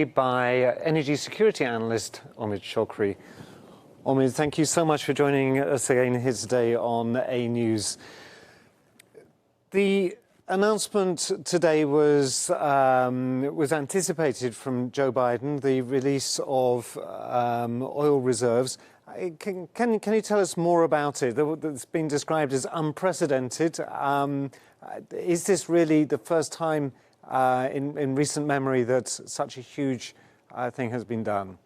By energy security analyst Omid Chokri. Omid, thank you so much for joining us again here today on A News. The announcement today was anticipated from Joe Biden, the release of oil reserves. Can you tell us more about it? It's been described as unprecedented. Is this really the first time in recent memory that such a huge thing has been done?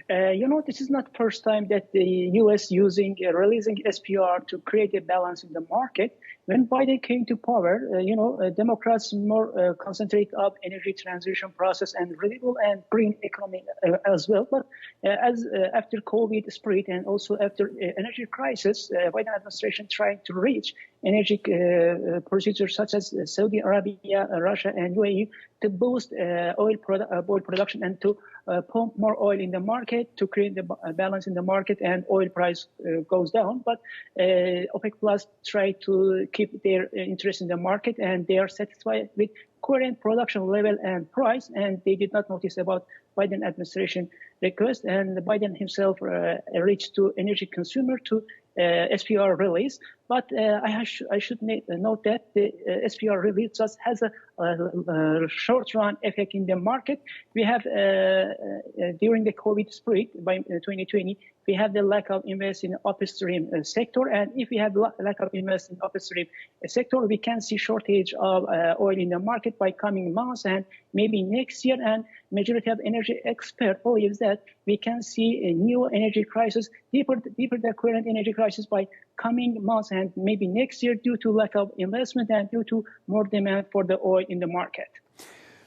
This is not the first time that the U.S. releasing SPR to create a balance in the market. When Biden came to power, Democrats more concentrate on energy transition process and renewable and green economy as well. But after COVID spread and also after energy crisis, Biden administration trying to reach energy procedures such as Saudi Arabia, Russia, and UAE to boost oil production and to pump more oil in the market to create the balance in the market and oil price goes down. But OPEC Plus try to keep their interest in the market and they are satisfied with current production level and price, and they did not notice about Biden administration request, and Biden himself reached to energy consumer to SPR release. But I should note that the SPR release just has a short-run effect in the market. We have, during the COVID spread by 2020, we have the lack of investment in upstream sector. And if we have lack of investment in upstream sector, we can see shortage of oil in the market by coming months and maybe next year. And majority of energy experts believes that we can see a new energy crisis, deeper than current energy crisis by coming months and maybe next year due to lack of investment and due to more demand for the oil in the market.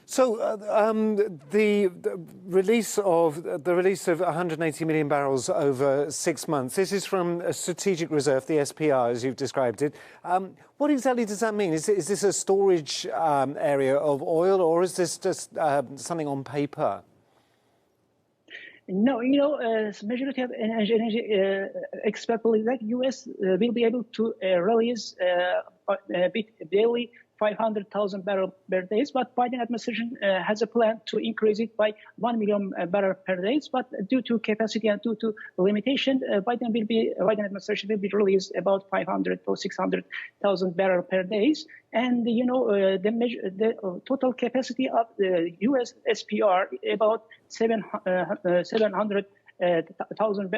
So the release of 180 million barrels over 6 months. This is from a strategic reserve, the SPR, as you've described it. What exactly does that mean? Is this a storage area of oil, or is this just something on paper? No, majority of energy experts believe that U.S. will be able to release daily 500,000 barrels per day, but Biden administration has a plan to increase it by 1 million barrels per day. But due to capacity and due to limitation, Biden administration will be released about 500 to 600,000 barrels per day. And the total capacity of the U.S. SPR about 700,000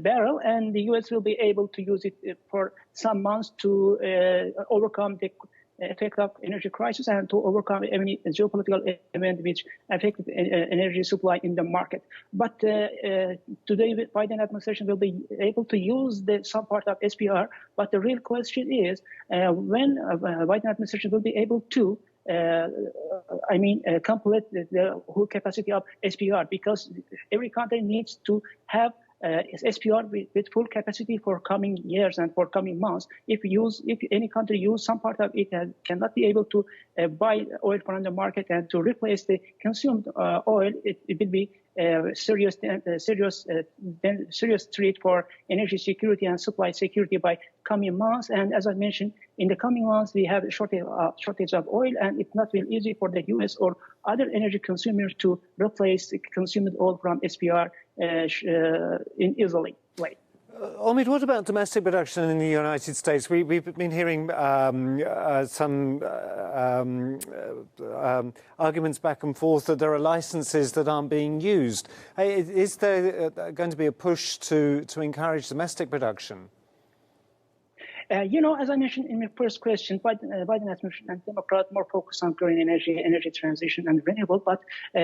barrel, and the U.S. will be able to use it for some months to overcome the effect of energy crisis and to overcome any geopolitical event which affected energy supply in the market. But today, Biden administration will be able to use some part of SPR. But the real question is when Biden administration will be able to complete the whole capacity of SPR, because every country needs to have SPR with full capacity for coming years and for coming months. If any country use some part of it and cannot be able to buy oil from the market and to replace the consumed oil, it will be serious threat for energy security and supply security by coming months. And as I mentioned, in the coming months, we have a shortage of oil, and it's not really easy for the U.S. or other energy consumers to replace the consumed oil from SPR in easily way. Omid, what about domestic production in the United States? We've been hearing some arguments back and forth that there are licenses that aren't being used. Is there going to be a push to encourage domestic production? As I mentioned in my first question, Biden administration and Democrat more focus on green energy transition and renewable. But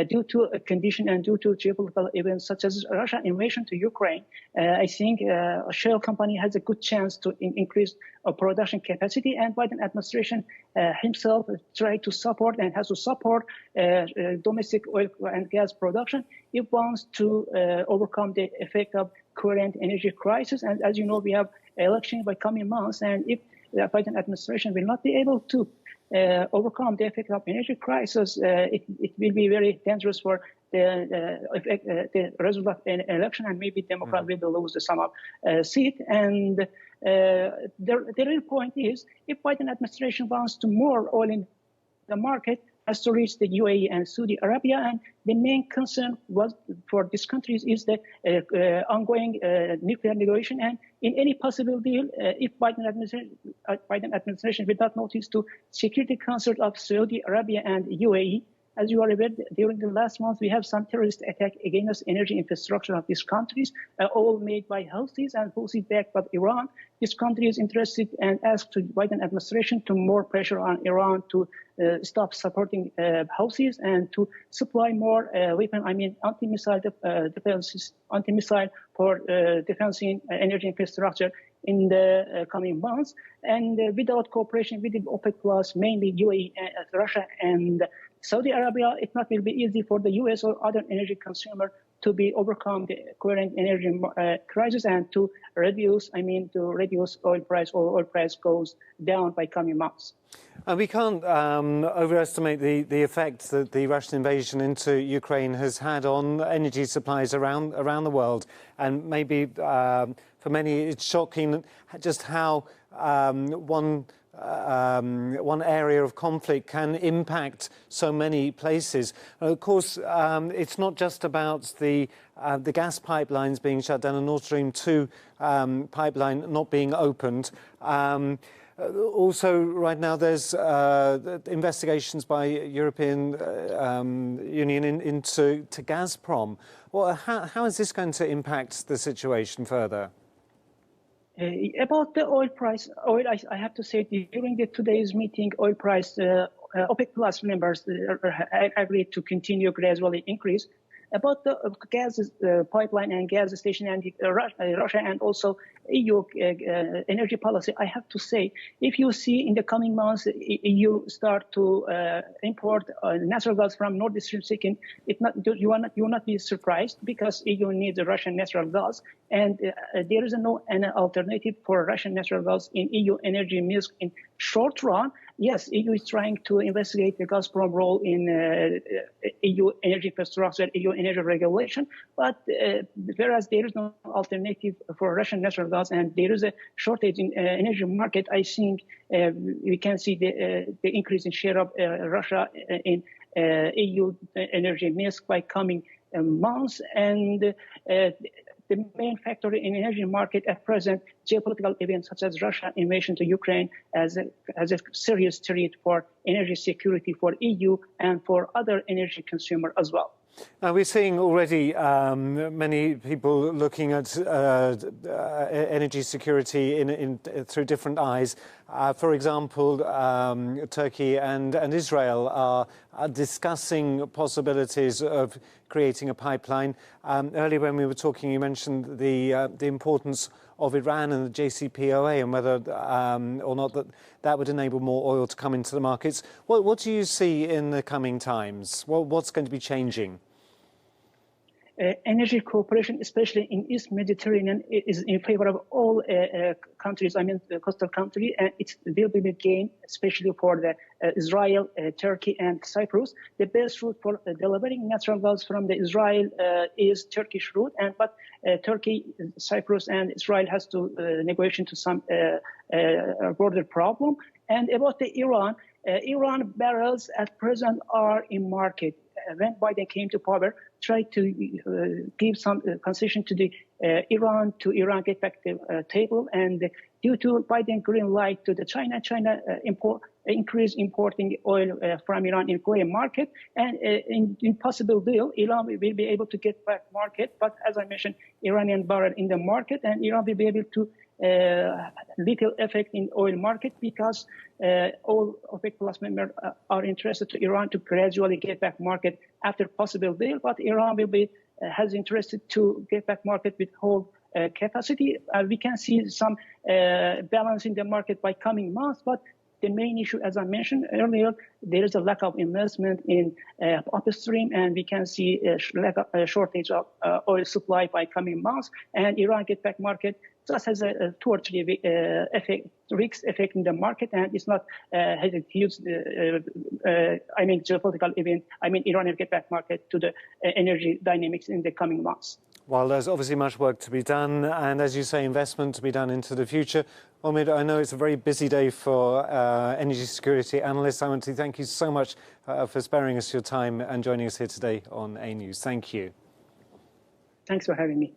due to a condition and due to geopolitical events such as Russia invasion to Ukraine, I think a shale company has a good chance to increase production capacity. And Biden administration himself try to support and has to support domestic oil and gas production. It wants to overcome the effect of current energy crisis. And as you know, we have election by coming months, and if the Biden administration will not be able to overcome the effect of energy crisis, it will be very dangerous for the result of an election, and maybe Democrat will lose some seat. And the real point is, if Biden administration wants to more oil in the market, has to reach the UAE and Saudi Arabia. And the main concern was for these countries is the ongoing nuclear negotiation. And in any possible deal, if Biden administration will not notice to Security Council of Saudi Arabia and UAE. As you are aware, during the last month, we have some terrorist attack against energy infrastructure of these countries, all made by Houthis and Houthi backed by Iran. This country is interested and asked the Biden administration to more pressure on Iran to stop supporting Houthis and to supply more anti-missile defenses, anti-missile for defending energy infrastructure in the coming months. And without cooperation with the OPEC Plus, mainly UAE, Russia, and Saudi Arabia, it not will be easy for the U.S. or other energy consumer to be overcome the current energy crisis and to reduce oil price, or oil price goes down by coming months. And we can't overestimate the effect that the Russian invasion into Ukraine has had on energy supplies around the world. And maybe for many, it's shocking just how one area of conflict can impact so many places. Of course, it's not just about the gas pipelines being shut down, and Nord Stream 2 pipeline not being opened. Also, right now, there's investigations by European Union into Gazprom. Well, how is this going to impact the situation further? About the oil price, I have to say during today's meeting, oil price, OPEC Plus members agreed to continue gradually increase. About the gas pipeline and gas station and Russia and also EU energy policy, I have to say, if you see in the coming months, EU start to import natural gas from Nord Stream 2, you will not be surprised because EU needs Russian natural gas, and there is no alternative for Russian natural gas in EU energy mix in short run. Yes, EU is trying to investigate the Gazprom role in EU energy infrastructure, EU energy regulation, but whereas there is no alternative for Russian natural gas and there is a shortage in energy market, I think we can see the increase in share of Russia in EU energy mix by coming months. And the main factor in the energy market at present, geopolitical events such as Russia invasion to Ukraine as a serious threat for energy security for EU and for other energy consumers as well. Now, we're seeing already many people looking at energy security through different eyes. For example, Turkey and Israel are discussing possibilities of creating a pipeline. Earlier when we were talking, you mentioned the importance of Iran and the JCPOA and whether or not that would enable more oil to come into the markets. What do you see in the coming times? What's going to be changing? Energy cooperation, especially in East Mediterranean, is in favor of all countries, the coastal country, and it will be a gain, especially for the Israel, Turkey, and Cyprus. The best route for delivering natural gas from the Israel is Turkish route, but Turkey, Cyprus, and Israel has to negotiate to some border problem. And about the Iran barrels at present are in market. When Biden came to power, tried to give some concession to the Iran get back to the table, and due to Biden green light to the China increase importing oil from Iran in Korean market, and in possible deal, Iran will be able to get back market. But as I mentioned, Iranian barrel in the market, and Iran will be able to little effect in oil market because all OPEC Plus members are interested to Iran to gradually get back market after possible deal. But Iran will be has interested to get back market with whole capacity. We can see some balance in the market by coming months, but the main issue, as I mentioned earlier, there is a lack of investment in upstream, and we can see a shortage of oil supply by coming months. And Iran get back market just has a 2 or 3 weeks effect in the market, and it's not has a huge, geopolitical event. Iran will get back market to the energy dynamics in the coming months. Well, there's obviously much work to be done, and as you say, investment to be done into the future. Omid, I know it's a very busy day for energy security analysts. I want to thank you so much for sparing us your time and joining us here today on A News. Thank you. Thanks for having me.